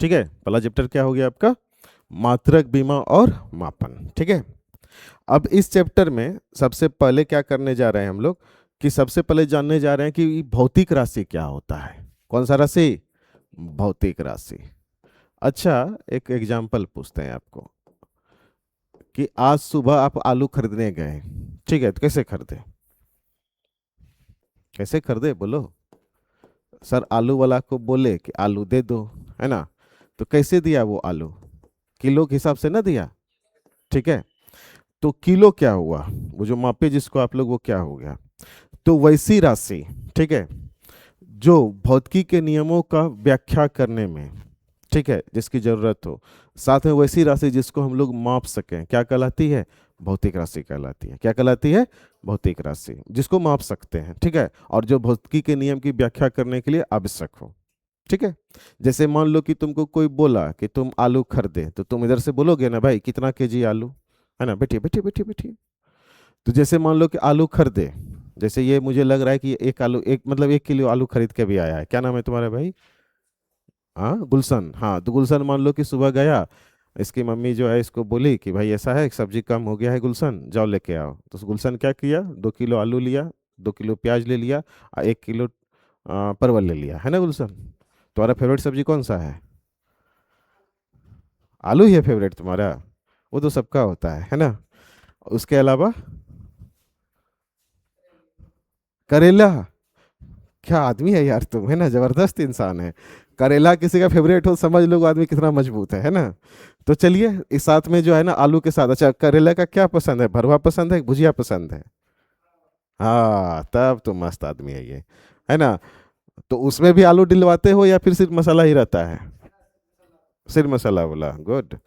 ठीक है, पहला चैप्टर क्या हो गया आपका, मात्रक बीमा और मापन। ठीक है, अब इस चैप्टर में सबसे पहले क्या करने जा रहे हैं हम लोग, कि सबसे पहले जानने जा रहे हैं कि भौतिक राशि क्या होता है। कौन सा राशि, भौतिक राशि। अच्छा, एक एग्जाम्पल पूछते हैं आपको कि आज सुबह आप आलू खरीदने गए, ठीक है, तो कैसे खरीदे, कैसे खरीदे बोलो। सर आलू वाला को बोले कि आलू दे दो, है ना, तो कैसे दिया वो आलू, किलो के हिसाब से ना दिया। ठीक है, तो किलो क्या हुआ, वो जो मापे जिसको आप लोग, वो क्या हो गया। तो वैसी राशि, ठीक है, जो भौतिकी के नियमों का व्याख्या करने में, ठीक है, जिसकी जरूरत हो, साथ में वैसी राशि जिसको हम लोग माप सकें, क्या कहलाती है, भौतिक राशि कहलाती है। क्या कहलाती है, भौतिक राशि, जिसको माप सकते हैं। ठीक है, और जो भौतिकी के नियम की व्याख्या करने के लिए आवश्यक हो। ठीक है, जैसे मान लो कि तुमको कोई बोला कि तुम आलू खरीदे, तो तुम इधर से बोलोगे ना, भाई कितना केजी आलू, है ना, बैठिए बैठिए बैठिए बैठिए। तो जैसे मान लो कि आलू खरीदे, जैसे ये मुझे लग रहा है कि एक आलू, एक मतलब 1 किलो आलू खरीद के भी आया है। क्या नाम है तुम्हारा भाई, हाँ गुलशन, हाँ, तो गुलशन मान लो कि सुबह गया, इसकी मम्मी जो है इसको बोली कि भाई ऐसा है, सब्जी कम हो गया है गुलशन, जाओ लेके आओ। तो गुलशन क्या किया, 2 किलो आलू लिया, 2 किलो प्याज ले लिया, और 1 किलो परवल ले लिया, है ना गुलशन। तुम्हारा फेवरेट सब्जी कौन सा है, आलू ही है फेवरेट तुम्हारा, वो तो सबका होता है ना। उसके अलावा करेला, क्या आदमी है यार तुम, है ना, जबरदस्त इंसान है। करेला किसी का फेवरेट हो, समझ लो वो आदमी कितना मजबूत है ना। तो चलिए, इस साथ में जो है ना आलू के साथ, अच्छा करेला का क्या पसंद है, भरवा पसंद है, भुजिया पसंद है। हाँ, तब तो मस्त आदमी है ये, है ना। तो उसमें भी आलू डलवाते हो या फिर सिर्फ मसाला ही रहता है, सिर्फ मसाला बोला, गुड।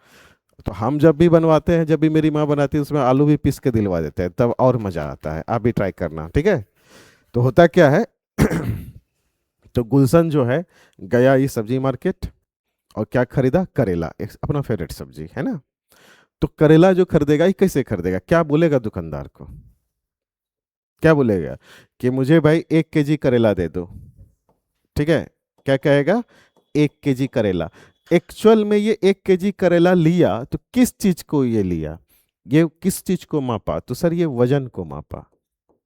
तो हम जब भी बनवाते हैं, जब भी मेरी माँ बनाती है, उसमें आलू भी पीस के दिलवा देते हैं, तब और मजा आता है। आप भी ट्राई करना, ठीक है। तो होता क्या है तो गुलशन जो है गया ये सब्जी मार्केट, और क्या खरीदा, करेला, एक अपना फेवरेट सब्जी है ना। तो करेला जो खरीदेगा, ये कैसे खरीदेगा, क्या बोलेगा दुकानदार को, क्या बोलेगा कि मुझे भाई 1 केजी करेला दे दो। ठीक है, क्या कहेगा, 1 केजी करेला। एक्चुअल में ये 1 केजी करेला लिया तो किस चीज को ये लिया, ये किस चीज को मापा, तो सर ये वजन को मापा,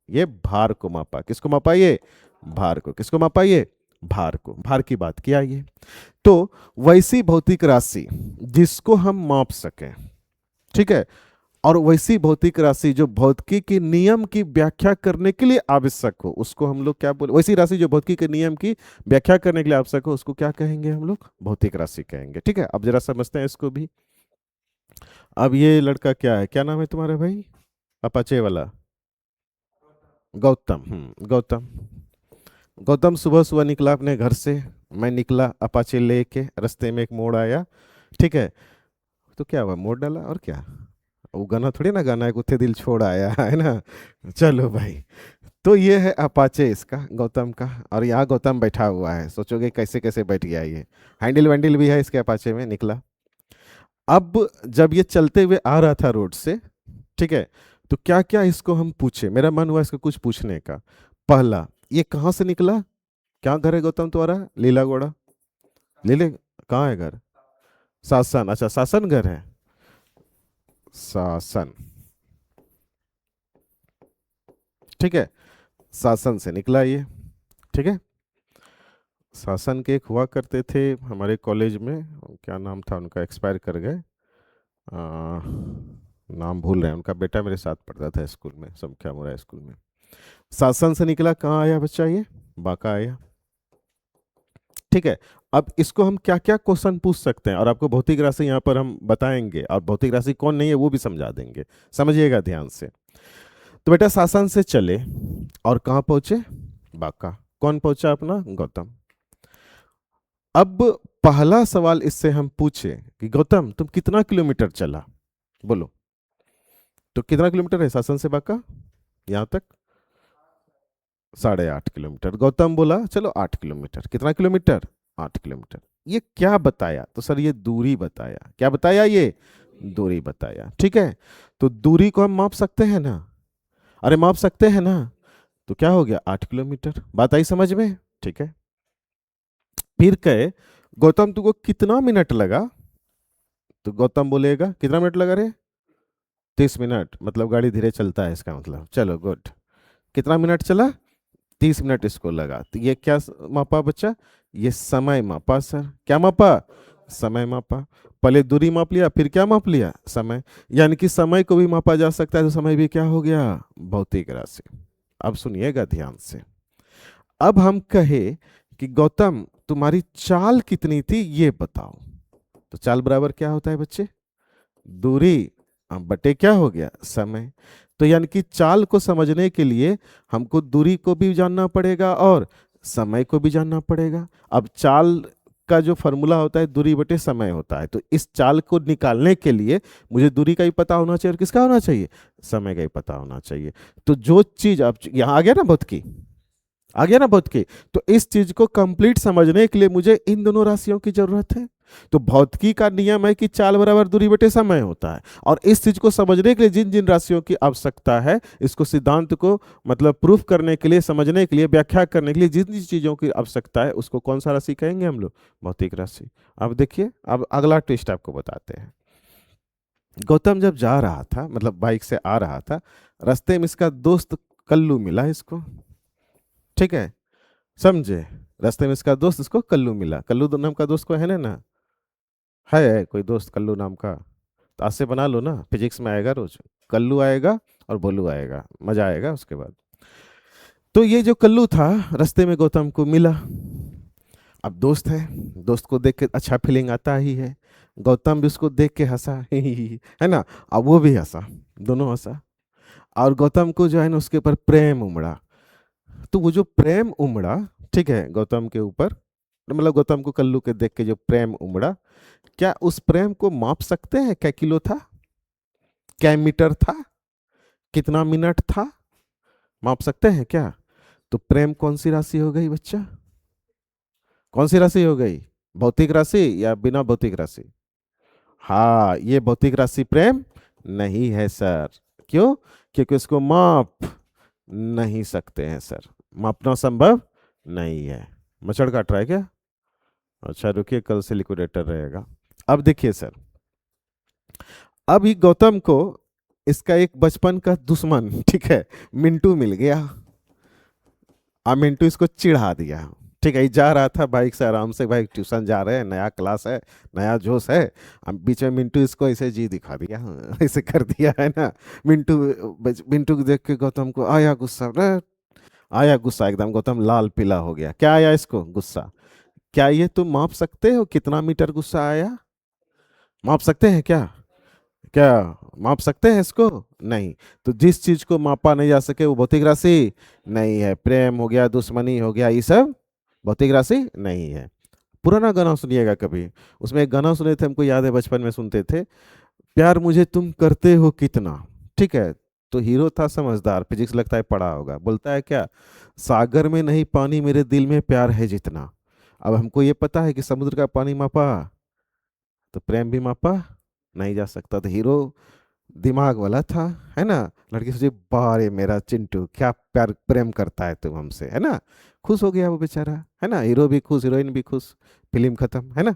ये भार को मापा। किसको मापा, ये भार को। किसको मापा, ये भार को, भार की बात किया ये। तो वैसी भौतिक राशि जिसको हम माप सकें, ठीक है, और वैसी भौतिक राशि जो भौतिकी के नियम की व्याख्या करने के लिए आवश्यक हो, उसको हम लोग क्या बोले, वैसी राशि जो भौतिकी के नियम की व्याख्या करने के लिए आवश्यक हो, उसको क्या कहेंगे हम लोग, भौतिक राशि कहेंगे। ठीक है, अब जरा समझते हैं इसको भी। अब ये लड़का क्या है, क्या नाम है तुम्हारा भाई, अपाचे वाला, गौतम। गौतम। गौतम सुबह सुबह निकला अपने घर से, मैं निकला अपाचे लेके, रास्ते में एक मोड़ आया, ठीक है, तो क्या हुआ, मोड़ डाला, और क्या, वो गाना थोड़ी ना, गाना है कुत्ते दिल छोड़ आया है ना। चलो भाई, तो ये है अपाचे इसका, गौतम का, और यहाँ गौतम बैठा हुआ है, सोचोगे कैसे कैसे बैठ गया ये, हैंडल वैंडल भी है इसके अपाचे में, निकला। अब जब ये चलते हुए आ रहा था रोड से, ठीक है, तो क्या क्या इसको हम पूछे, मेरा मन हुआ इसको कुछ पूछने का। पहला, ये कहाँ से निकला, क्या घर है गौतम तुम्हारा, लीला घोड़ा, लीले, कहाँ है घर, सासन, अच्छा सासन घर है, सासन, ठीक है, सासन से निकला ये। ठीक है, शासन के एक हुआ करते थे हमारे कॉलेज में, क्या नाम था उनका, एक्सपायर कर गए, नाम भूल रहे हैं, उनका बेटा मेरे साथ पढ़ता था स्कूल में, समख्या मुरा स्कूल में। शासन से निकला, कहाँ आया बच्चा ये, बांका आया। ठीक है, अब इसको हम क्या क्या क्वेश्चन पूछ सकते हैं, और आपको भौतिक राशि यहाँ पर हम बताएंगे, और भौतिक राशि कौन नहीं है वो भी समझा देंगे, समझिएगा ध्यान से। तो बेटा शासन से चले, और कहाँ पहुंचे, बांका। कौन पहुंचा, अपना गौतम। अब पहला सवाल इससे हम पूछे कि गौतम तुम कितना किलोमीटर चला, बोलो, तो कितना किलोमीटर है शासन से बांका यहाँ तक, 8.5 किलोमीटर। गौतम बोला चलो 8 किलोमीटर, कितना किलोमीटर, 8 किलोमीटर। ये क्या बताया, तो सर ये दूरी बताया। क्या बताया, ये दूरी बताया। ठीक है, तो दूरी को हम माप सकते हैं ना, अरे माप सकते हैं ना, तो क्या हो गया, 8 किलोमीटर। बात आई समझ में, ठीक है। फिर कहे गौतम तुमको कितना मिनट लगा? तो गौतम बोलेगा कितना मिनट लगा रे? 30 मिनट, मतलब गाड़ी धीरे चलता है इसका मतलब। चलो गुड। कितना मिनट चला? 30 मिनट इसको लगा। तो ये क्या मापा बच्चा? ये समय मापा सर। क्या मापा? समय मापा। पहले दूरी माप लिया, फिर क्या माप लिया? समय। यानी कि समय को भी मापा जा सकता है, तो समय भी क्या हो गया? भौतिक राशि। अब सुनिएगा ध्यान से। अब हम कहे कि गौतम तुम्हारी चाल कितनी थी ये बताओ। तो चाल बराबर क्या होता है बच्चे? दूरी बटे क्या हो गया? समय। तो यानी कि चाल को समझने के लिए हमको दूरी को भी जानना पड़ेगा और समय को भी जानना पड़ेगा। अब चाल का जो फॉर्मूला होता है दूरी बटे समय होता है, तो इस चाल को निकालने के लिए मुझे दूरी का ही पता होना चाहिए और किसका होना चाहिए? समय का ही पता होना चाहिए। तो जो चीज अब यहाँ आ गया ना भौतिकी, आ गया ना भौतिकी, तो इस चीज को कंप्लीट समझने के लिए मुझे इन दोनों राशियों की जरूरत है। तो भौतिकी का नियम है कि चाल बराबर दूरी बटे समय होता है, और इस चीज को समझने के लिए जिन जिन राशियों की आवश्यकता है, इसको सिद्धांत को मतलब प्रूफ करने के लिए, समझने के लिए, व्याख्या करने के लिए जिन जिन चीजों की आवश्यकता है, उसको कौन सा राशि कहेंगे हम लोग? भौतिक राशि। अब देखिए, अब अगला ट्विस्ट आपको बताते हैं। गौतम जब जा रहा था, मतलब बाइक से आ रहा था, रास्ते में इसका दोस्त कल्लू मिला इसको। ठीक है, समझे? रास्ते में इसका दोस्त इसको कल्लू मिला। कल्लू नाम का दोस्त को है ना? है कोई दोस्त कल्लू नाम का? तो आज से बना लो ना, फिजिक्स में आएगा रोज। कल्लू आएगा और बोलू आएगा, मजा आएगा उसके बाद। तो ये जो कल्लू था रास्ते में गौतम को मिला। अब दोस्त है, दोस्त को देख के अच्छा फीलिंग आता ही है। गौतम भी उसको देख के हंसा है ना? अब वो भी हंसा, दोनों हंसा। और गौतम को जो है ना उसके ऊपर प्रेम उमड़ा। तो वो जो प्रेम उमड़ा, ठीक है, गौतम के ऊपर, मतलब गौतम को कल्लू के देख के जो प्रेम उमड़ा, क्या उस प्रेम को माप सकते हैं? क्या किलो था? क्या मीटर था? कितना मिनट था? माप सकते हैं क्या? तो प्रेम कौन सी राशि हो गई बच्चा? कौन सी राशि हो गई? भौतिक राशि या बिना भौतिक राशि? हाँ, ये भौतिक राशि प्रेम नहीं है सर। क्यों? क्योंकि उसको माप नहीं सकते हैं सर, मापना संभव नहीं है। मच्छर काट रहा है क्या? अच्छा रुकिए, कल से लिक्विडेटर रहेगा। अब देखिए सर, अब ये गौतम को इसका एक बचपन का दुश्मन, ठीक है, मिंटू मिल गया। अब मिंटू इसको चिढ़ा दिया। ठीक है, ये जा रहा था बाइक से आराम से, भाई ट्यूशन जा रहे हैं, नया क्लास है, नया जोश है। अब बीच में मिंटू इसको ऐसे जी दिखा दिया, ऐसे कर दिया है ना। मिंटू, मिंटू को देख के गौतम को आया गुस्सा रे। आया गुस्सा एकदम, गौतम लाल पीला हो गया। क्या आया इसको? गुस्सा। क्या ये तुम माप सकते हो कितना मीटर गुस्सा आया? माप सकते हैं क्या? क्या माप सकते हैं इसको? नहीं। तो जिस चीज को मापा नहीं जा सके वो भौतिक राशि नहीं है। प्रेम हो गया, दुश्मनी हो गया, ये सब भौतिक राशि नहीं है। पुराना गाना सुनिएगा कभी, उसमें एक गाना सुने थे, हमको याद है बचपन में सुनते थे। प्यार मुझे तुम करते हो कितना, ठीक है। तो हीरो था समझदार, फिजिक्स लगता है पढ़ा होगा, बोलता है क्या? सागर में नहीं पानी मेरे दिल में प्यार है जितना। अब हमको ये पता है कि समुद्र का पानी मापा तो प्रेम भी मापा नहीं जा सकता। तो हीरो दिमाग वाला था, है ना। लड़की सोची, बारे मेरा चिंटू क्या प्यार प्रेम करता है तुम हमसे, है ना। खुश हो गया वो बेचारा, है ना। हीरो भी खुश, हीरोइन भी खुश, फिल्म खत्म, है ना।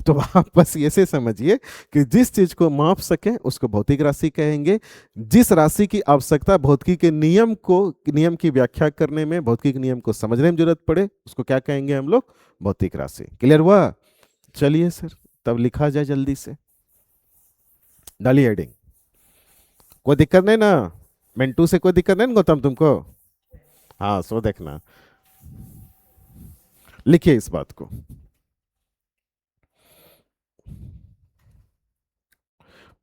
तो आप बस ऐसे समझिए कि जिस चीज को माप सके उसको भौतिक राशि कहेंगे। जिस राशि की आवश्यकता भौतिकी के नियम को, नियम की व्याख्या करने में, भौतिकी के नियम को समझने में जरूरत पड़े, उसको क्या कहेंगे हम लोग? भौतिक राशि। क्लियर हुआ? चलिए सर, तब लिखा जाए जल्दी से। डाली हेडिंग। कोई दिक्कत नहीं ना? मिंटू से कोई दिक्कत नहीं ना गौतम तुमको? हाँ, सो देखना। लिखिए इस बात को।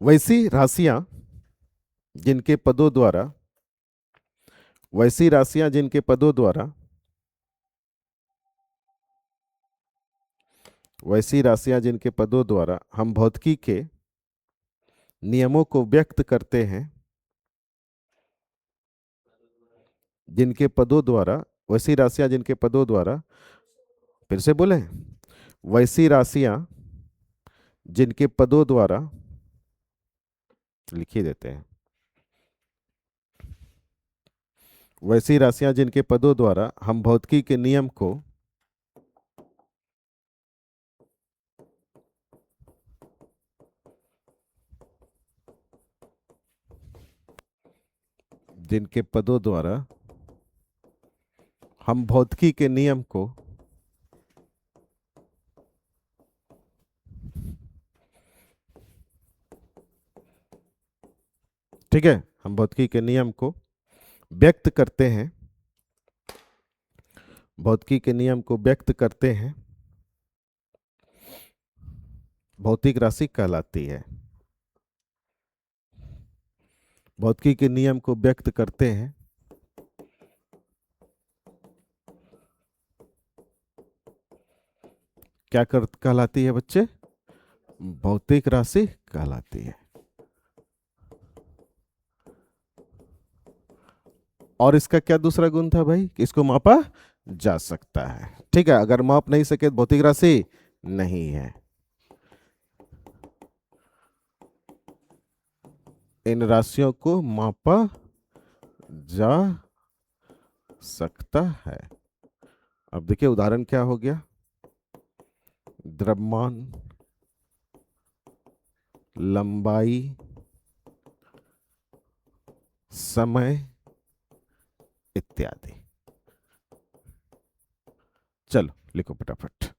वैसी राशियां जिनके पदों द्वारा, वैसी राशियां जिनके पदों द्वारा, वैसी राशियां जिनके पदों द्वारा हम भौतिकी के नियमों को व्यक्त करते हैं, जिनके पदों द्वारा, वैसी राशियां जिनके पदों द्वारा, फिर से बोले, वैसी राशियां जिनके पदों द्वारा, लिख ही देते हैं, वैसी राशियां जिनके पदों द्वारा हम भौतिकी के नियम को, जिनके पदों द्वारा हम भौतिकी के नियम को ठीक है, हम भौतिकी के नियम को व्यक्त करते हैं, भौतिकी के नियम को व्यक्त करते हैं, भौतिक राशि कहलाती है। भौतिकी के नियम को व्यक्त करते हैं, क्या कहलाती है बच्चे? भौतिक राशि कहलाती है। और इसका क्या दूसरा गुण था भाई? कि इसको मापा जा सकता है। ठीक है, अगर माप नहीं सके तो भौतिक राशि नहीं है। इन राशियों को मापा जा सकता है। अब देखिए उदाहरण क्या हो गया? द्रव्यमान, लंबाई, समय इत्यादि। चलो लिखो फटाफट।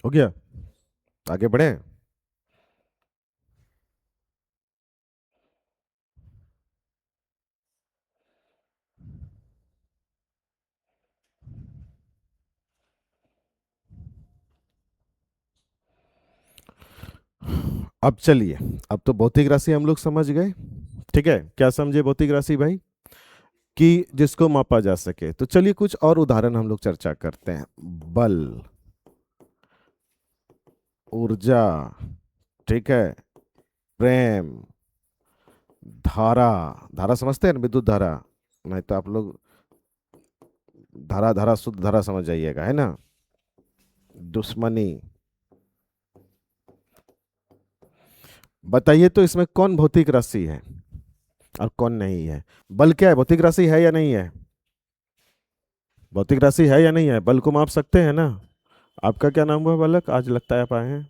हो गया? आगे बढ़े? अब चलिए, अब तो भौतिक राशि हम लोग समझ गए। ठीक है, क्या समझे भौतिक राशि भाई? कि जिसको मापा जा सके। तो चलिए कुछ और उदाहरण हम लोग चर्चा करते हैं। बल, ऊर्जा, ठीक है, प्रेम, धारा। धारा समझते हैं ना, विद्युत धारा? नहीं तो आप लोग धारा धारा शुद्ध धारा समझ जाइएगा, है ना? दुश्मनी। बताइए तो इसमें कौन भौतिक राशि है और कौन नहीं है? बल क्या है? भौतिक राशि है या नहीं है? भौतिक राशि है या नहीं है? बल को माप सकते हैं ना? आपका क्या नाम हुआ बालक? आज लगता है आप आए हैं।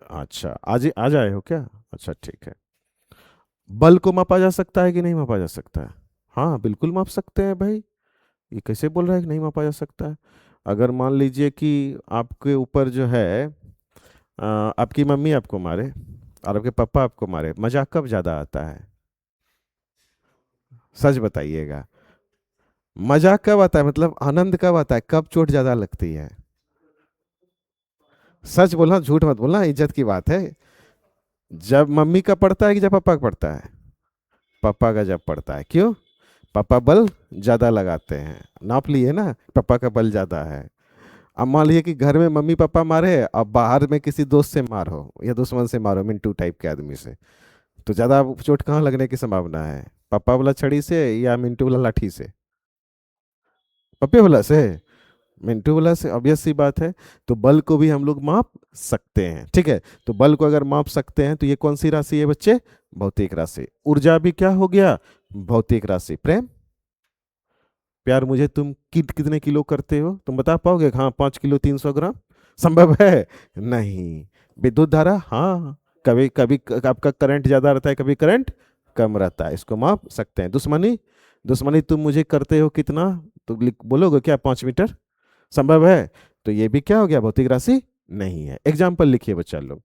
अच्छा, आज आए हो क्या? अच्छा ठीक है। बल को मापा जा सकता है कि नहीं मापा जा सकता है? हाँ बिल्कुल माप सकते हैं भाई। ये कैसे बोल रहा है कि नहीं मापा जा सकता है? अगर मान लीजिए कि आपके ऊपर जो है आपकी मम्मी आपको मारे और आपके पापा आपको मारे, मजा कब ज्यादा आता है? सच बताइएगा। मजा कब आता है, मतलब आनंद कब आता है, कब चोट ज्यादा लगती है? सच बोलना, झूठ मत बोलना, इज्जत की बात है। जब मम्मी का पड़ता है कि जब पापा का पड़ता है? पापा का जब पड़ता है। क्यों? पापा बल ज्यादा लगाते हैं। नाप लिए ना, पापा का बल ज्यादा है। अब मान लीजिए कि घर में मम्मी पापा मारे, अब बाहर में किसी दोस्त से मार हो या दुश्मन से मारो, मिंटू टाइप के आदमी से, तो ज्यादा चोट कहाँ लगने की संभावना है? पापा वाला छड़ी से या मिंटू वाला लाठी से? पप्पे वाला से? मिंटू वाला से, ऑब्वियस सी बात है। तो बल को भी हम लोग माप सकते हैं। ठीक है, तो बल को अगर माप सकते हैं तो ये कौन सी राशि है बच्चे? भौतिक राशि। ऊर्जा भी क्या हो गया? भौतिक राशि। प्रेम, प्यार मुझे तुम कितने किलो करते हो, तुम बता पाओगे? हाँ 5 किलो 300 ग्राम। संभव है? नहीं। विद्युत धारा, हाँ कभी कभी आपका करंट ज्यादा रहता है, कभी करंट कम रहता है, इसको माप सकते हैं। दुश्मनी, दुश्मनी तुम मुझे करते हो कितना, तो बोलोगे क्या 5 मीटर? संभव है? तो ये भी क्या हो गया? भौतिक राशि नहीं है। एग्जाम्पल लिखिए बच्चा लोग।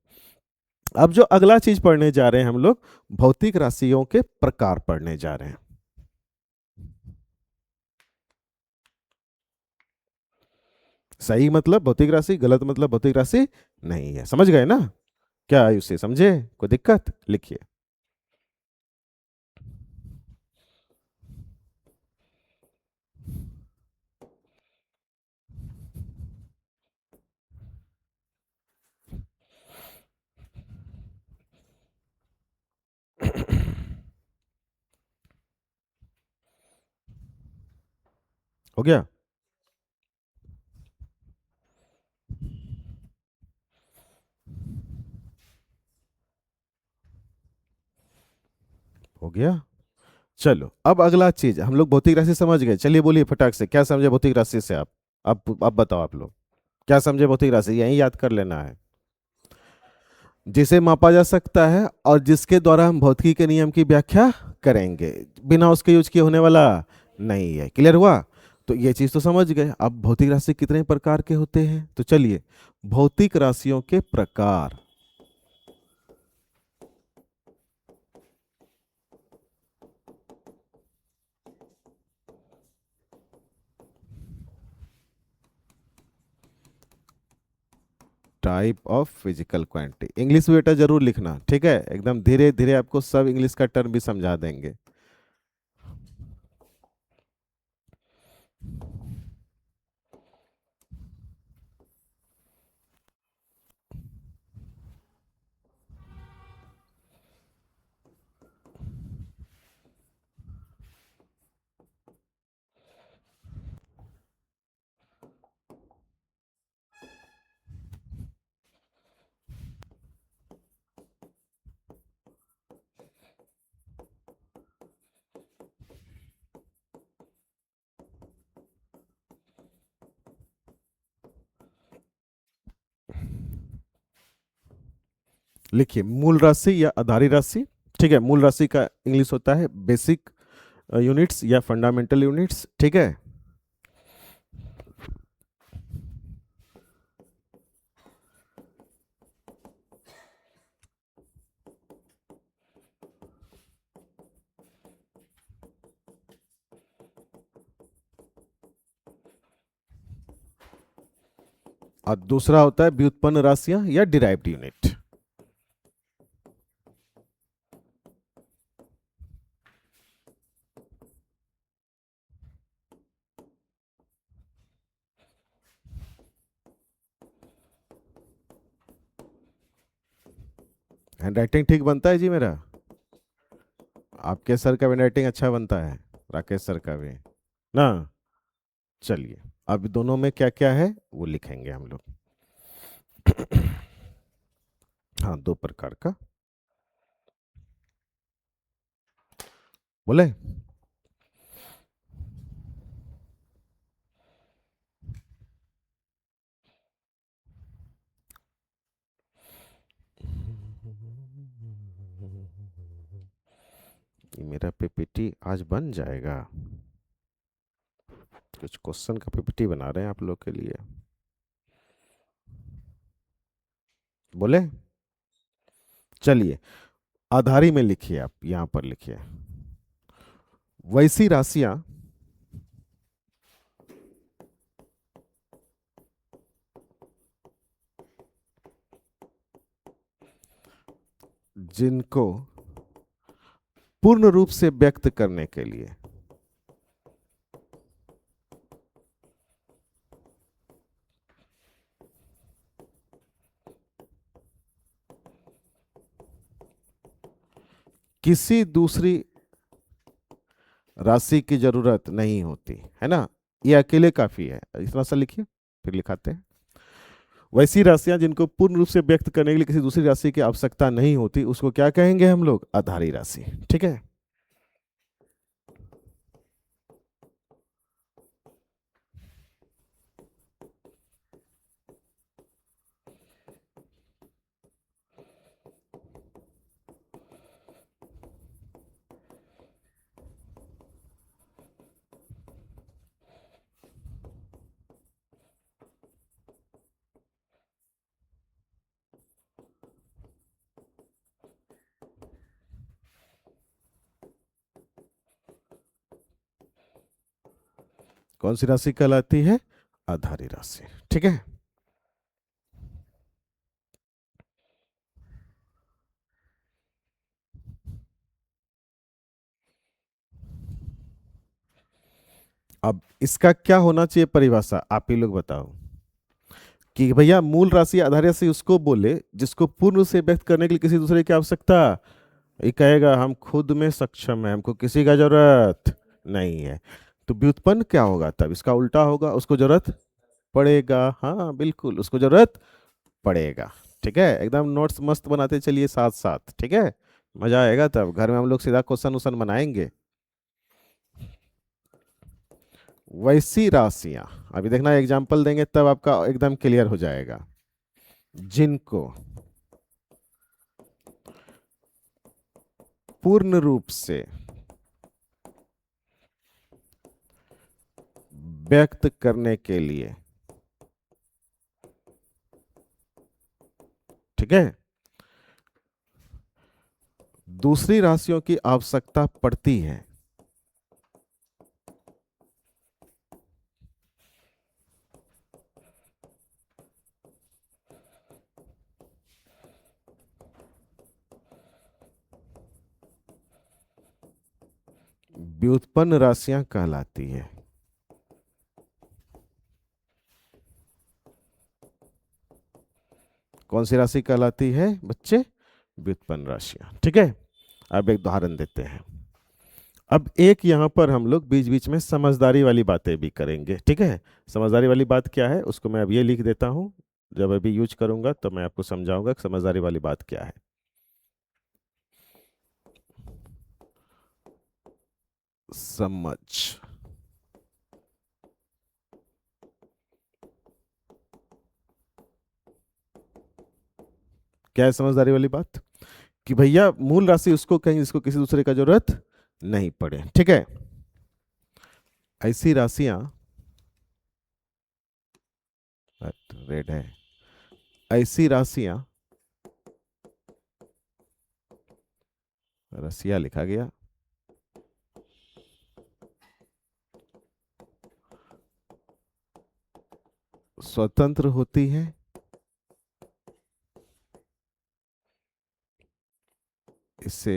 अब जो अगला चीज पढ़ने जा रहे हैं हम लोग, भौतिक राशियों के प्रकार पढ़ने जा रहे हैं। सही मतलब भौतिक राशि, गलत मतलब भौतिक राशि नहीं है। समझ गए ना? क्या आयु से समझे? कोई दिक्कत? लिखिए। हो गया? हो गया। चलो अब अगला चीज, हम लोग भौतिक राशि समझ गए, चलिए बोलिए फटाक से, क्या समझे भौतिक राशि से आप? अब बताओ आप लोग, क्या समझे भौतिक राशि, यही याद कर लेना है। जिसे मापा जा सकता है और जिसके द्वारा हम भौतिकी के नियम की व्याख्या करेंगे, बिना उसके यूज किए होने वाला नहीं है। क्लियर हुआ? तो ये चीज तो समझ गए। अब भौतिक राशि कितने प्रकार के होते हैं, तो चलिए भौतिक राशियों के प्रकार। Type of physical quantity, English में बेटा जरूर लिखना, ठीक है? एकदम धीरे धीरे आपको सब इंग्लिश का टर्म भी समझा देंगे। लिखिए, मूल राशि या आधारी राशि, ठीक है? मूल राशि का इंग्लिश होता है बेसिक यूनिट्स या फंडामेंटल यूनिट्स, ठीक है? और दूसरा होता है व्युत्पन्न राशियां या डिराइव्ड यूनिट। हैंड राइटिंग ठीक बनता है जी मेरा? आपके सर का हैंड राइटिंग अच्छा बनता है, राकेश सर का भी ना? चलिए अब दोनों में क्या क्या है वो लिखेंगे हम लोग। हाँ, दो प्रकार का बोले। ये मेरा पीपीटी आज बन जाएगा, कुछ क्वेश्चन का पीपीटी बना रहे हैं आप लोग के लिए, बोले? चलिए आधारी में लिखिए, आप यहां पर लिखिए, वैसी राशियां जिनको पूर्ण रूप से व्यक्त करने के लिए किसी दूसरी राशि की जरूरत नहीं होती है ना, ये अकेले काफी है, इतना सा लिखिए, फिर लिखाते हैं। वैसी राशियां जिनको पूर्ण रूप से व्यक्त करने के लिए किसी दूसरी राशि की आवश्यकता नहीं होती, उसको क्या कहेंगे हम लोग? आधारी राशि, ठीक है? कौन सी राशि कहलाती है? आधारी राशि, ठीक है? अब इसका क्या होना चाहिए परिभाषा, आप ही लोग बताओ कि भैया मूल राशि आधारी राशि उसको बोले जिसको पूर्ण से व्यक्त करने के लिए किसी दूसरे की आवश्यकता, ये कहेगा हम खुद में सक्षम है, हमको किसी का जरूरत नहीं है। तो व्युत्पन्न क्या होगा तब, इसका उल्टा होगा, उसको जरूरत पड़ेगा। हाँ बिल्कुल, उसको जरूरत पड़ेगा। ठीक है, एकदम नोट्स मस्त बनाते चलिए साथ साथ, ठीक है। मजा आएगा तब, घर में हम लोग सीधा क्वेश्चन उसन बनाएंगे। वैसी राशियां, अभी देखना एग्जाम्पल देंगे तब आपका एकदम क्लियर हो जाएगा। जिनको पूर्ण रूप से व्यक्त करने के लिए, ठीक है, दूसरी राशियों की आवश्यकता पड़ती है। व्युत्पन्न राशियां कहलाती है। कौन सी राशि कहलाती है बच्चे? व्युत्पन्न राशियां। ठीक है, अब एक उदाहरण देते हैं। अब एक यहां पर हम लोग बीच बीच में समझदारी वाली बातें भी करेंगे, ठीक है। समझदारी वाली बात क्या है उसको मैं अब ये लिख देता हूं, जब अभी यूज करूंगा तो मैं आपको समझाऊंगा कि समझदारी वाली बात क्या है। समझ, क्या है समझदारी वाली बात? कि भैया मूल राशि उसको कहीं, जिसको किसी दूसरे का जरूरत नहीं पड़े, ठीक है। ऐसी राशियां, रेड है, ऐसी राशियां, रसिया लिखा गया, स्वतंत्र होती है, इसे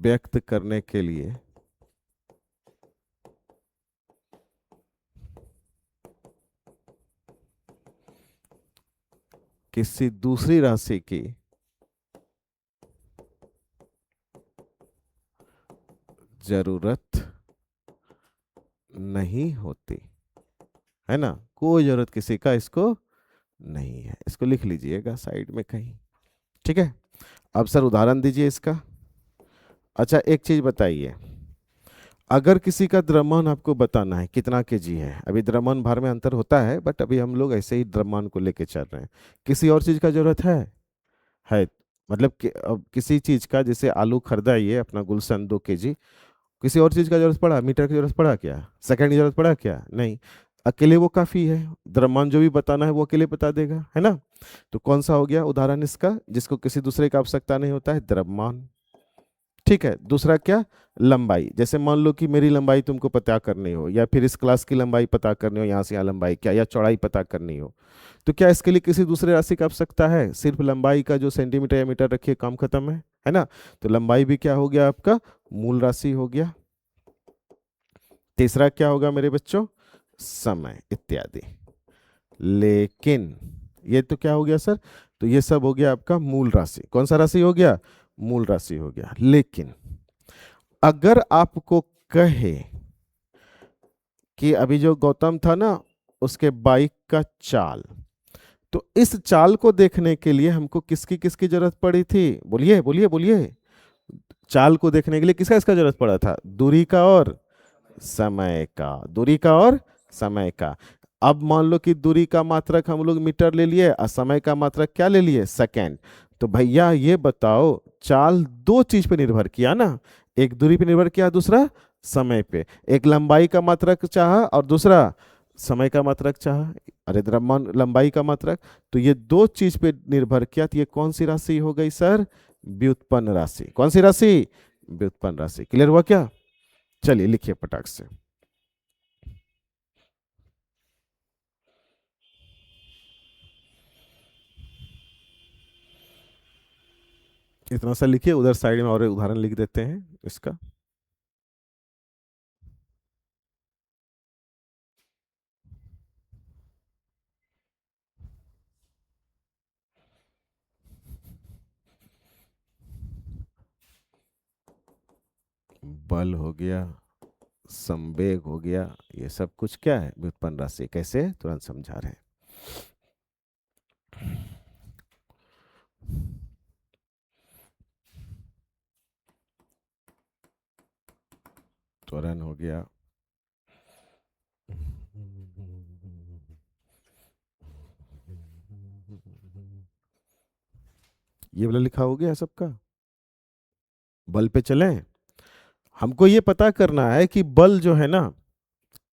व्यक्त करने के लिए किसी दूसरी राशि की जरूरत नहीं होती, है ना। कोई जरूरत किसी का इसको नहीं है, इसको लिख लीजिएगा साइड में कहीं, ठीक है। अब सर उदाहरण दीजिए इसका। अच्छा एक चीज बताइए, अगर किसी का द्रव्यमान आपको बताना है कितना केजी है, अभी द्रव्यमान भार में अंतर होता है बट अभी हम लोग ऐसे ही द्रव्यमान को लेके चल रहे हैं, किसी और चीज का जरूरत है। मतलब कि, अब किसी चीज का, जैसे आलू खरीदा ये अपना गुलशन 2 केजी, किसी और चीज का जरूरत पड़ा, मीटर की जरूरत पड़ा क्या, सेकंड की जरूरत पड़ा क्या, नहीं। अकेले वो काफी है, द्रव्यमान जो भी बताना है वो अकेले बता देगा, है ना। तो कौन सा हो गया उदाहरण इसका, जिसको किसी दूसरे का आवश्यकता नहीं होता है, द्रव्यमान। ठीक है, दूसरा क्या, लंबाई। जैसे मान लो कि मेरी लंबाई तुमको पता करनी हो, या फिर इस क्लास की लंबाई पता करनी हो, यहाँ से यहाँ लंबाई क्या, या चौड़ाई पता करनी हो, तो क्या इसके लिए किसी दूसरे राशि का आवश्यकता है? सिर्फ लंबाई का जो सेंटीमीटर या मीटर रखिए, काम खत्म है ना। तो लंबाई भी क्या हो गया आपका, मूल राशि हो गया। तीसरा क्या होगा मेरे बच्चों, समय इत्यादि। लेकिन ये तो क्या हो गया सर, तो ये सब हो गया आपका मूल राशि। कौन सा राशि हो गया, मूल राशि हो गया। लेकिन अगर आपको कहे कि अभी जो गौतम था ना, उसके बाइक का चाल, तो इस चाल को देखने के लिए हमको किसकी किसकी जरूरत पड़ी थी, बोलिए बोलिए बोलिए। चाल को देखने के लिए किसका इसका जरूरत पड़ा था, दूरी का और समय का, दूरी का और समय का। अब मान लो कि दूरी का मात्रक हम लोग मीटर ले लिए और समय का मात्रक क्या ले लिए, सेकंड। तो भैया ये बताओ, चाल दो चीज पे निर्भर किया ना, एक दूरी पे निर्भर किया, दूसरा समय पे। एक लंबाई का मात्रक चाहा और दूसरा समय का मात्रक चाहा, अरे द्रव्यमान लंबाई का मात्रक। तो ये दो चीज पे निर्भर किया, तो ये कौन सी राशि हो गई सर, व्युत्पन्न राशि। कौन सी राशि, व्युत्पन्न राशि। क्लियर हुआ क्या? चलिए लिखिए पटाख से। इतना सा लिखिए, उधर साइड में और एक उदाहरण लिख देते हैं इसका। बल हो गया, संवेग हो गया, ये सब कुछ क्या है? व्युत्पन्न राशि। कैसे? तुरंत समझा रहे हैं। त्वरण हो गया, ये वाला लिखा हो गया सबका। बल पे चलें। हमको ये पता करना है कि बल जो है ना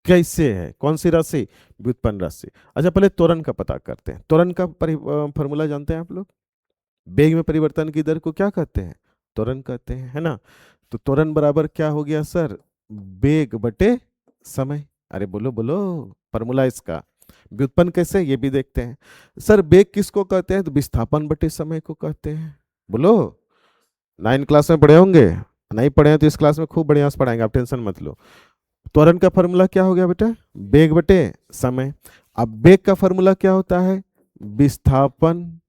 कैसे है, कौन सी राशि? व्युत्पन्न राशि। अच्छा, पहले त्वरण का पता करते हैं। त्वरण का फॉर्मूला जानते हैं आप लोग? वेग में परिवर्तन की दर को क्या कहते हैं? त्वरण कहते हैं, है ना? तो त्वरण बराबर क्या हो गया सर? वेग बटे समय। अरे बोलो बोलो, फॉर्मूला इसका। व्युत्पन्न कैसे, ये भी देखते हैं। सर वेग किसको कहते हैं? तो विस्थापन बटे समय को कहते हैं। बोलो। 9 क्लास में पढ़े होंगे, नहीं पढ़े हैं तो इस क्लास में खूब बढ़िया से पढ़ाएंगे, आप टेंशन मत लो। त्वरण का फॉर्मूला क्या हो गया बेटा? वेग बटे समय। अब वेग का फॉर्मूला क्या होता है? विस्थापन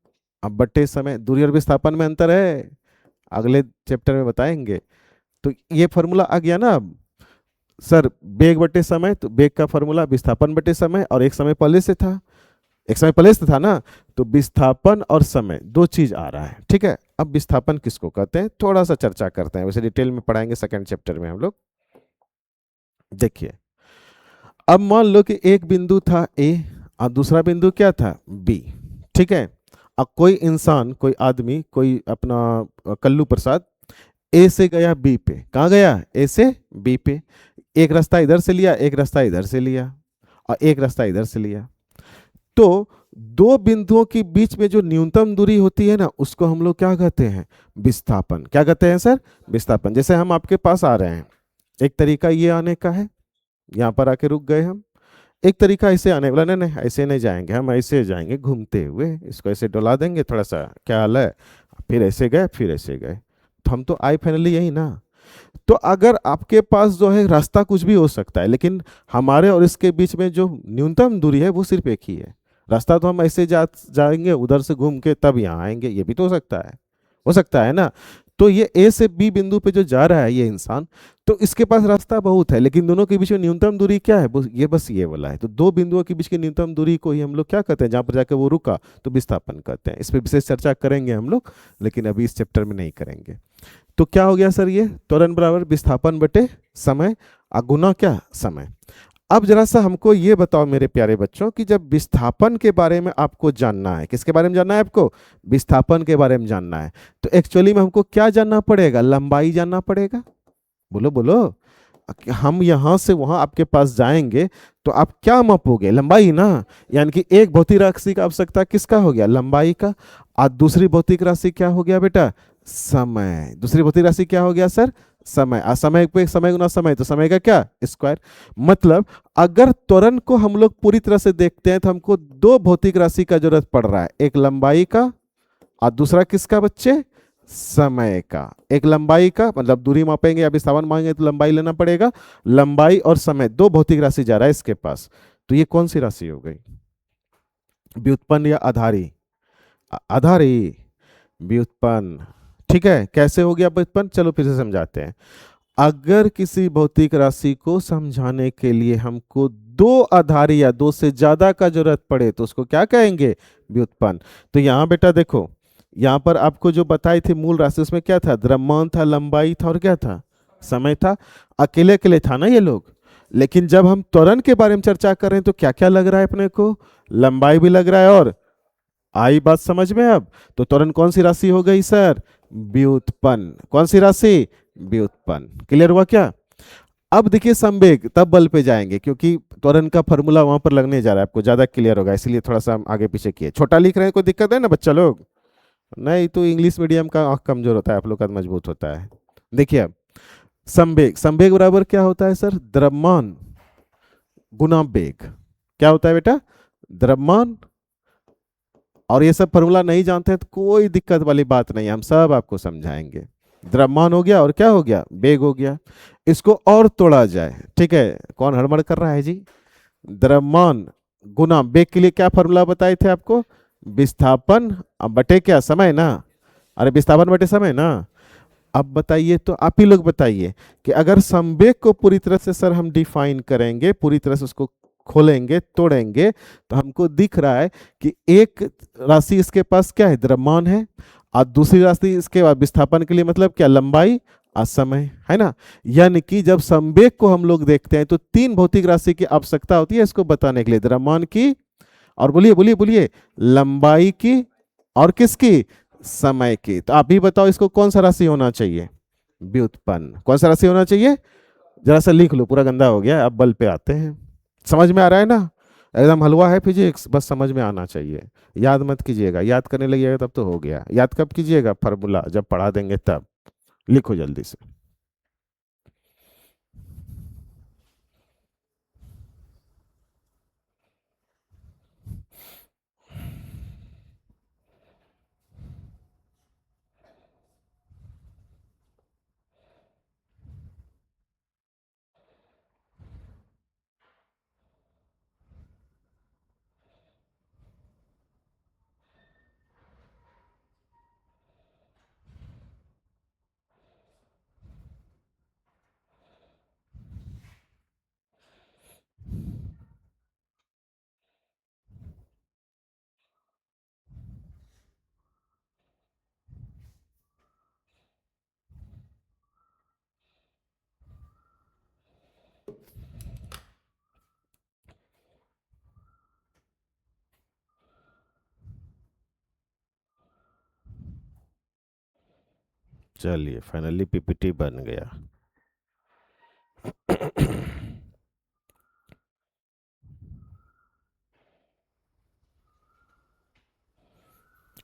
अब बटे समय। दूरी और विस्थापन में अंतर है, अगले चैप्टर में बताएंगे। तो ये फॉर्मूला आ गया ना अब। सर वेग बटे समय, तो वेग का फॉर्मूला विस्थापन बटे समय, और एक समय पहले से था, एक समय पहले से था ना, तो विस्थापन और समय दो चीज आ रहा है। ठीक है, अब विस्थापन किसको कहते हैं थोड़ा सा चर्चा करते हैं, वैसे डिटेल में पढ़ाएंगे सेकंड चैप्टर में हम लोग। देखिए, अब मान लो कि एक बिंदु था ए और दूसरा बिंदु क्या था? बी। ठीक है, अब कोई इंसान, कोई आदमी, कोई अपना कल्लू प्रसाद ए से गया बी पे। कहाँ गया? ए से बी पे। एक रास्ता इधर से लिया, एक रास्ता इधर से लिया, और एक रास्ता इधर से लिया। तो दो बिंदुओं के बीच में जो न्यूनतम दूरी होती है ना, उसको हम लोग क्या कहते हैं? विस्थापन। क्या कहते हैं सर? विस्थापन। जैसे हम आपके पास आ रहे हैं, एक तरीका ये आने का है, यहाँ पर आके रुक गए हम। एक तरीका ऐसे आने वाला, नहीं नहीं ऐसे नहीं जाएंगे, हम ऐसे जाएंगे घूमते हुए, इसको ऐसे डोला देंगे थोड़ा सा, क्या हाल है, फिर ऐसे गए, फिर ऐसे गए, तो हम तो आए फाइनली यही ना। तो अगर आपके पास जो है रास्ता कुछ भी हो सकता है, लेकिन हमारे और इसके बीच में जो न्यूनतम दूरी है वो सिर्फ एक ही है। रास्ता तो हम ऐसे जाएंगे, उधर से घूम के तब यहाँ आएंगे, ये भी तो हो सकता है, हो सकता है ना। तो ये ए से बी बिंदु पे जो जा रहा है ये इंसान, तो इसके पास रास्ता बहुत है, लेकिन दोनों के बीच में न्यूनतम दूरी क्या है? ये बस ये वाला है। तो दो बिंदुओं के बीच की न्यूनतम दूरी को ही हम लोग क्या कहते हैं, जहां पर जाकर वो रुका, तो विस्थापन कहते हैं। इस पर विशेष चर्चा करेंगे हम लोग, लेकिन अभी इस चैप्टर में नहीं करेंगे। तो क्या हो गया सर? ये त्वरण बराबर विस्थापन बटे समय, गुना क्या? समय। अब जरा सा हमको ये बताओ मेरे प्यारे बच्चों कि जब विस्थापन के बारे में आपको जानना है, किसके बारे में जानना है आपको? विस्थापन के बारे में जानना है, तो एक्चुअली में हमको क्या जानना पड़ेगा? लंबाई जानना पड़ेगा। बोलो बोलो। हम यहां से वहां आपके पास जाएंगे तो आप क्या मापोगे? लंबाई ना। यानी कि एक भौतिक राशि का आवश्यकता किसका हो गया? लंबाई का। और दूसरी भौतिक राशि क्या हो गया बेटा? समय। दूसरी भौतिक राशि क्या हो गया सर? समय। आ समय पे समय गुना समय, तो समय का क्या? स्क्वायर। मतलब अगर त्वरण को हम लोग पूरी तरह से देखते हैं तो हमको दो भौतिक राशि का जरूरत पड़ रहा है, एक लंबाई का और दूसरा किसका बच्चे? समय का। एक लंबाई का मतलब दूरी मापेंगे या विस्थापन मांगेंगे तो लंबाई लेना पड़ेगा, लंबाई और समय दो भौतिक राशि जा रहा है इसके पास। तो ये कौन सी राशि हो गई? व्युत्पन्न या आधारी? आधारी। व्युत्पन्न। ठीक है, कैसे हो गया व्युत्पन्न? चलो फिर से समझाते हैं। अगर किसी भौतिक राशि को समझाने के लिए हमको दो आधारी या दो से ज्यादा का जरूरत पड़े तो उसको क्या कहेंगे? व्युत्पन्न। तो यहाँ बेटा देखो, यहाँ पर आपको जो बताई थी मूल राशि, उसमें क्या था? द्रव्यमान था, लंबाई था, और क्या था? समय था। अकेले अकेले था ना ये लोग, लेकिन जब हम त्वरण के बारे में चर्चा कर रहे हैं तो क्या क्या लग रहा है अपने को? लंबाई भी लग रहा है, और आई बात समझ में अब? तो त्वरण कौन सी राशि हो गई सर? व्युत्पन्न। कौन सी राशि? व्युत्पन्न। क्लियर हुआ क्या? अब देखिए संवेग, तब बल पे जाएंगे क्योंकि त्वरण का फॉर्मूला वहां पर लगने जा रहा है, आपको ज्यादा क्लियर होगा, इसलिए थोड़ा सा हम आगे पीछे किए। छोटा लिख रहे हैं, कोई दिक्कत है ना बच्चा लोग? नहीं तो इंग्लिश मीडियम का आंख कमजोर होता है, आप लोग का मजबूत होता है। देखिए अब संवेग, संवेग बराबर क्या होता है सर? द्रव्यमान गुना वेग। क्या होता है बेटा? द्रव्यमान। और ये सब फॉर्मूला नहीं जानते हैं तो कोई दिक्कत वाली बात नहीं, हम सब आपको समझाएंगे। द्रव्यमान हो गया और क्या हो गया? वेग हो गया। इसको और तोड़ा जाए, ठीक है, कौन हड़बड़ कर रहा है जी? द्रव्यमान गुना वेग के लिए क्या फॉर्मूला बताए थे आपको? विस्थापन अब बटे क्या? समय ना। अरे विस्थापन बटे समय ना। अब बताइए, तो आप ही लोग बताइए कि अगर संवेग को पूरी तरह से सर हम डिफाइन करेंगे, पूरी तरह से उसको खोलेंगे, तोड़ेंगे, तो हमको दिख रहा है कि एक राशि इसके पास क्या है, द्रव्यमान है, और दूसरी राशि इसके बाद विस्थापन के लिए मतलब क्या, लंबाई और समय, है ना। यानी कि जब संवेग को हम लोग देखते हैं तो तीन भौतिक राशि की आवश्यकता होती है इसको बताने के लिए, द्रव्यमान की, और बोलिए बोलिए बोलिए, लंबाई की, और किसकी, समय की। तो आप भी बताओ इसको कौन सा राशि होना चाहिए, व्युत्पन्न कौन सा राशि होना चाहिए, जरा सा लिख लो, पूरा गंदा हो गया, अब बल पे आते हैं। समझ में आ रहा है ना, एकदम हलवा है फिजिक्स, बस समझ में आना चाहिए। याद मत कीजिएगा, याद करने लगिएगा तब तो हो गया, याद कब कीजिएगा, फार्मूला जब पढ़ा देंगे तब। लिखो जल्दी से। चलिए फाइनली पीपीटी बन गया।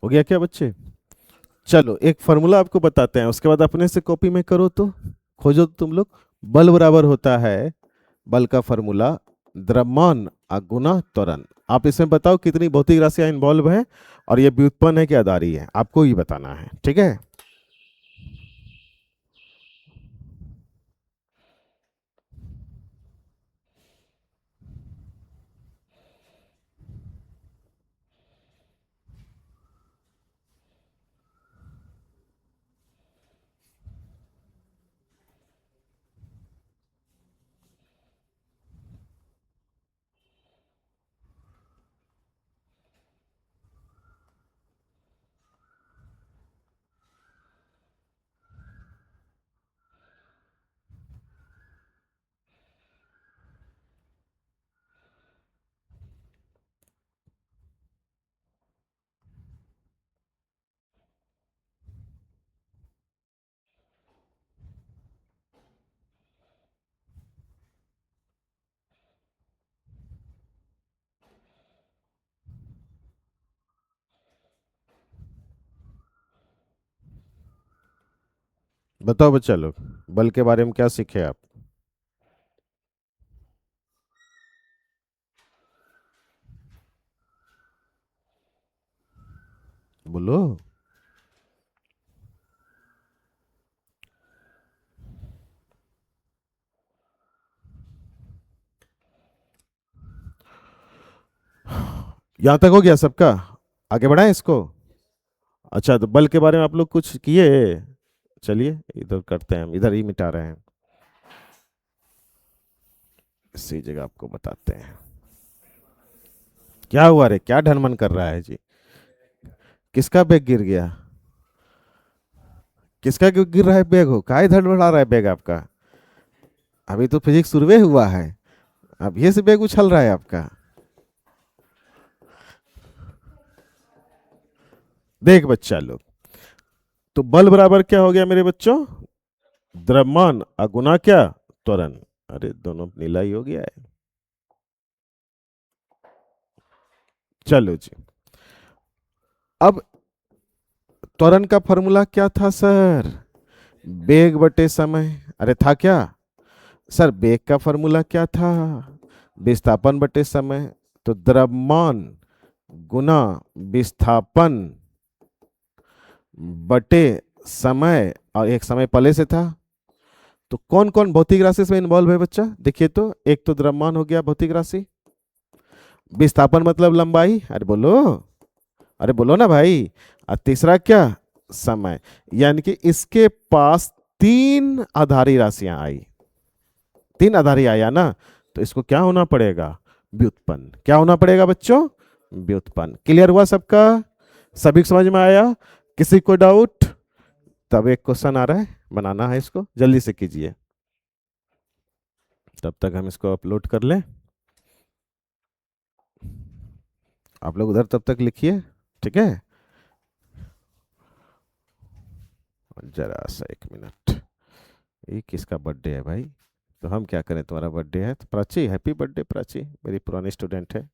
हो गया क्या बच्चे। चलो एक फार्मूला आपको बताते हैं, उसके बाद अपने से कॉपी में करो, तो खोजो तुम लोग। बल बराबर होता है, बल का फार्मूला द्रव्यमान गुना त्वरण। आप इसमें बताओ कितनी भौतिक राशियां इन्वॉल्व है, और ये व्युत्पन्न है कि आधारी है, आपको ही बताना है, ठीक है। बताओ बच्चा लोग, बल के बारे में क्या सीखे आप, बोलो। यहां तक हो गया सबका, आगे बढ़ाएं इसको। अच्छा, तो बल के बारे में आप लोग कुछ किए, चलिए इधर करते हैं, हम इधर ही मिटा रहे हैं, इसी जगह आपको बताते हैं। क्या हुआ रे, क्या ढनमन कर रहा है जी, किसका बैग गिर गया, किसका गिर रहा है बैग, हो काय धड़बड़ा रहा है बैग आपका, अभी तो फिजिक्स शुरू हुआ है, अब ये से बैग उछल रहा है आपका। देख बच्चा लोग, तो बल बराबर क्या हो गया मेरे बच्चों, द्रव्यमान गुना क्या, त्वरण। अरे दोनों नीला ही हो गया है। चलो जी, अब त्वरण का फॉर्मूला क्या था सर, बेग बटे समय, अरे था क्या सर, बेग का फॉर्मूला क्या था, विस्थापन बटे समय। तो द्रव्यमान गुना विस्थापन बटे समय, और एक समय पहले से था। तो कौन कौन भौतिक राशि इसमें इन्वॉल्व है बच्चा, देखिए तो, एक तो द्रव्यमान हो गया भौतिक राशि, विस्थापन मतलब लंबाई, अरे बोलो, अरे बोलो ना भाई, और तीसरा क्या, समय, यानी कि इसके पास तीन आधारी राशियां आई, तीन आधारी आया ना, तो इसको क्या होना पड़ेगा, व्युत्पन्न। क्या होना पड़ेगा बच्चों, व्युत्पन्न। क्लियर हुआ सबका, सभी को समझ में आया, किसी को डाउट? तब एक क्वेश्चन आ रहा है, बनाना है इसको, जल्दी से कीजिए, तब तक हम इसको अपलोड कर लें। आप लोग उधर तब तक लिखिए, ठीक है। जरा सा एक मिनट, ये किसका बर्थडे है भाई, तो हम क्या करें, तुम्हारा बर्थडे है तो प्राची, हैप्पी बर्थडे प्राची, मेरी पुरानी स्टूडेंट है।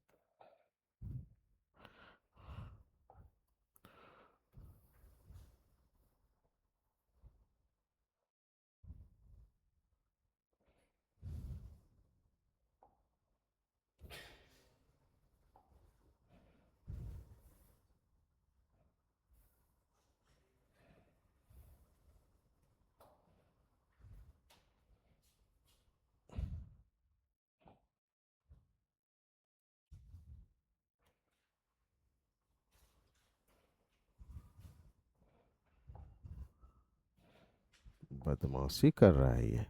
बदमाशी कर रहा है ये,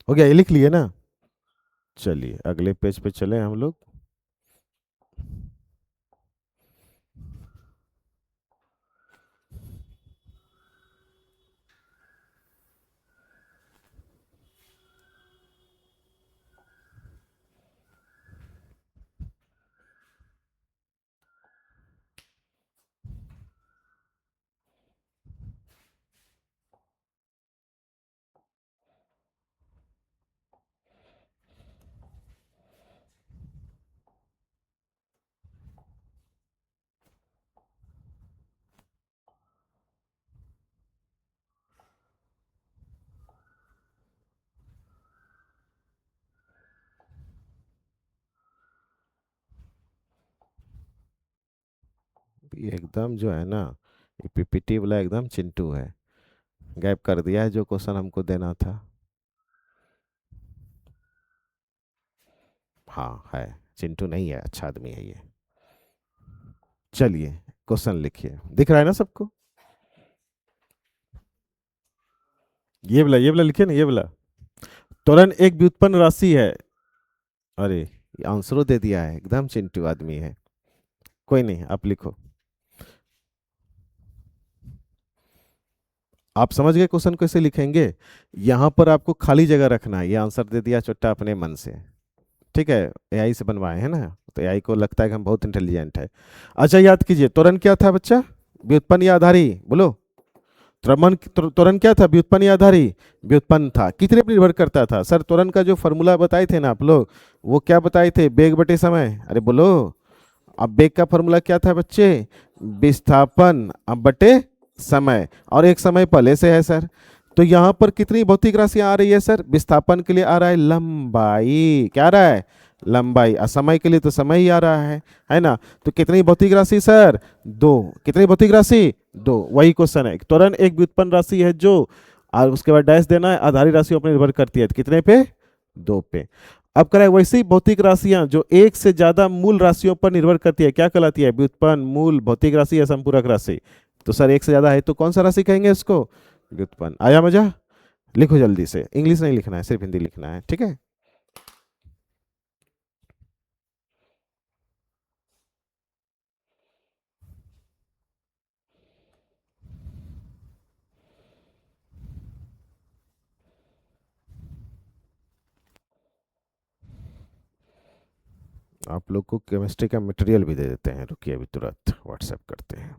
हो गया, ये लिख लिए ना। चलिए अगले पेज पे चले हम लोग। ये एकदम जो है ना, ये पीपीटी वाला एकदम चिंटू है, गैप कर दिया है जो क्वेश्चन हमको देना था। हाँ है, चिंटू नहीं है, अच्छा आदमी है ये। चलिए क्वेश्चन लिखिए, दिख रहा है ना सबको, ये वाला लिखिए ना, ये वाला। त्वरण एक व्युत्पन्न राशि है। अरे ये आंसरो दे दिया है, एकदम चिंटू आदमी है। कोई नहीं, आप लिखो। आप समझ गए क्वेश्चन कैसे लिखेंगे, यहां पर आपको खाली जगह रखना है, ये आंसर दे दिया चुट्टा अपने मन से, ठीक है। एआई से बनवाए हैं ना, तो एआई को लगता है कि हम बहुत इंटेलिजेंट है। अच्छा याद कीजिए, त्वरण क्या था बच्चा, व्युत्पन्न या आधारी, बोलो। त्वरण क्या था, व्युत्पन्न या आधारी, व्युत्पन्न था। कितने पर निर्भर करता था सर, त्वरण का जो फॉर्मूला बताए थे ना आप लोग, वो क्या बताए थे, बेग बटे समय, अरे बोलो। अब बेग का फॉर्मूला क्या था बच्चे, विस्थापन अब बटे समय, और एक समय पहले से है सर। तो यहाँ पर कितनी भौतिक राशियां आ रही है सर, विस्थापन के लिए आ रहा है लंबाई, क्या आ रहा है, लंबाई, और समय के लिए तो समय ही आ रहा है ना। तो कितनी भौतिक राशि सर, दो। कितनी भौतिक राशि, दो, वही क्वेश्चन है। त्वरण एक व्युत्पन्न राशि है जो, और उसके बाद डैश देना है, आधारी राशियों पर निर्भर करती है, तो कितने पे, दो पे। अब करें वैसे ही भौतिक राशियां जो एक से ज्यादा मूल राशियों पर निर्भर करती है, क्या कहलाती है, व्युत्पन्न, मूल, भौतिक राशि या संपूरक राशि। तो सर एक से ज्यादा है तो कौन सा राशि कहेंगे इसको, व्युत्पन्न। आया मजा, लिखो जल्दी से, इंग्लिश नहीं लिखना है, सिर्फ हिंदी लिखना है, ठीक है। आप लोग को केमिस्ट्री का मटेरियल भी दे देते हैं, रुकिए अभी तुरंत व्हाट्सएप करते हैं।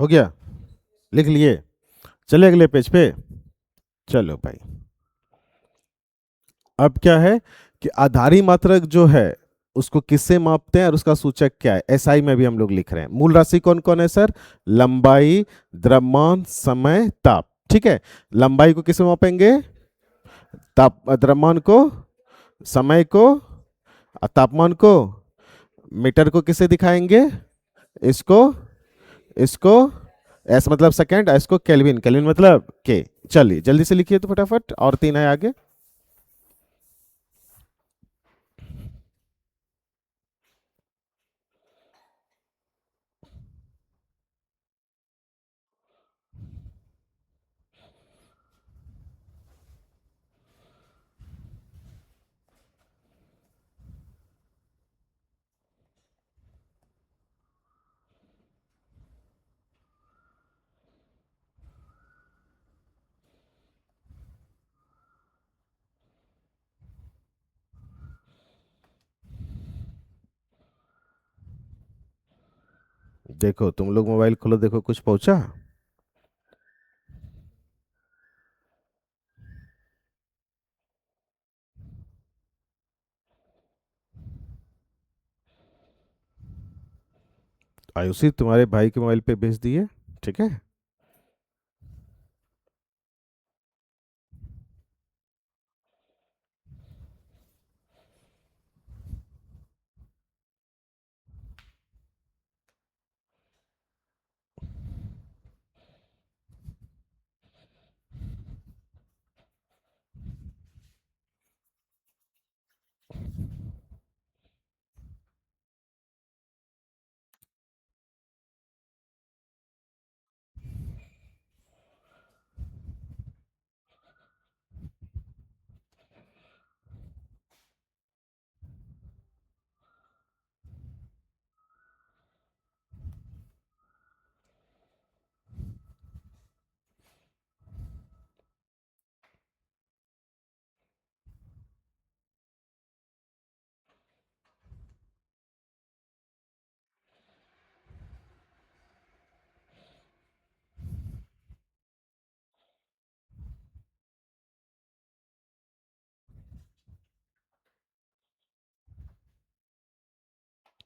हो गया? लिख लिए? चले अगले पेज पे। चलो भाई, अब क्या है कि आधारी मात्रक जो है उसको किससे मापते हैं और उसका सूचक क्या है, एसआई में भी हम लोग लिख रहे हैं। मूल राशि कौन कौन है सर? लंबाई, द्रव्यमान, समय, ताप। ठीक है, लंबाई को किससे मापेंगे? ताप, द्रव्यमान को, समय को, तापमान को। मीटर को किससे दिखाएंगे? इसको, इसको, एस मतलब सेकंड, इसको केल्विन, केल्विन मतलब के। चलिए जल्दी से लिखिए तो फटाफट, और तीन है आगे। देखो तुम लोग मोबाइल खोलो, देखो कुछ पहुंचा? आयुषी तुम्हारे भाई के मोबाइल पे भेज दिए, ठीक है।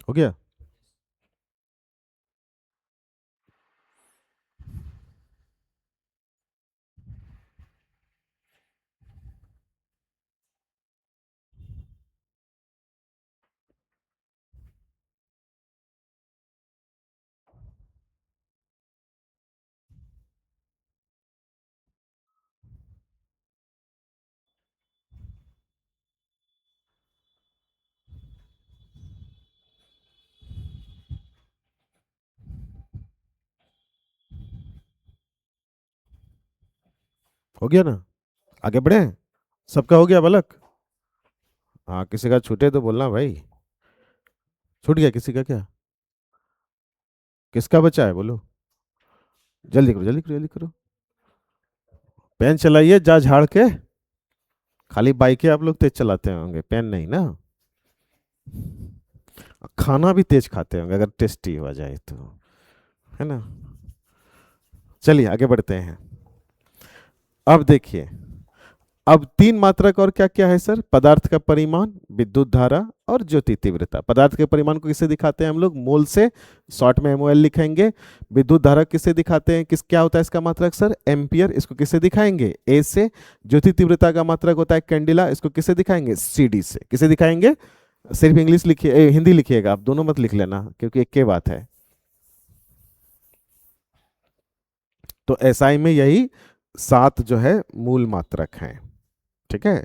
हो गया? हो गया ना? आगे बढ़े? सबका हो गया बालक? हाँ, किसी का छूटे तो बोलना भाई। छूट गया किसी का क्या? किसका बचा है बोलो? जल्दी करो, जल्दी करो, जल्दी करो। पेन चलाइए जा झाड़ के। खाली बाइकें आप लोग तेज चलाते होंगे, पेन नहीं ना। खाना भी तेज खाते होंगे अगर टेस्टी हो जाए तो, है ना। चलिए आगे बढ़ते हैं। अब देखिए, अब तीन मात्रक और क्या क्या है सर? पदार्थ का परिमाण, विद्युत धारा और ज्योति तीव्रता। पदार्थ के परिमाण को किससे दिखाते हैं हम लोग? मोल से, शॉर्ट में एमओएल लिखेंगे। विद्युत धारा किससे दिखाते हैं? किस क्या होता है इसका मात्रक सर? एम्पियर। इसको किससे दिखाएंगे? ए से। ज्योति तीव्रता का मात्रक होता है कैंडिला। इसको किससे दिखाएंगे? सीडी से। किसे दिखाएंगे? सिर्फ इंग्लिश लिखिए, हिंदी लिखिएगा, आप दोनों मत लिख लेना क्योंकि एक के बात है। तो एसआई में यही सात जो है मूल मात्रक हैं, ठीक है।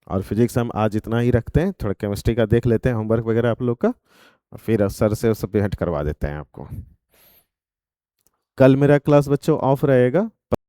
और फिजिक्स हम आज इतना ही रखते हैं, थोड़ा केमिस्ट्री का देख लेते हैं होमवर्क वगैरह आप लोग का, और फिर सर से सब भेंट करवा देते हैं आपको। कल मेरा क्लास बच्चों ऑफ रहेगा।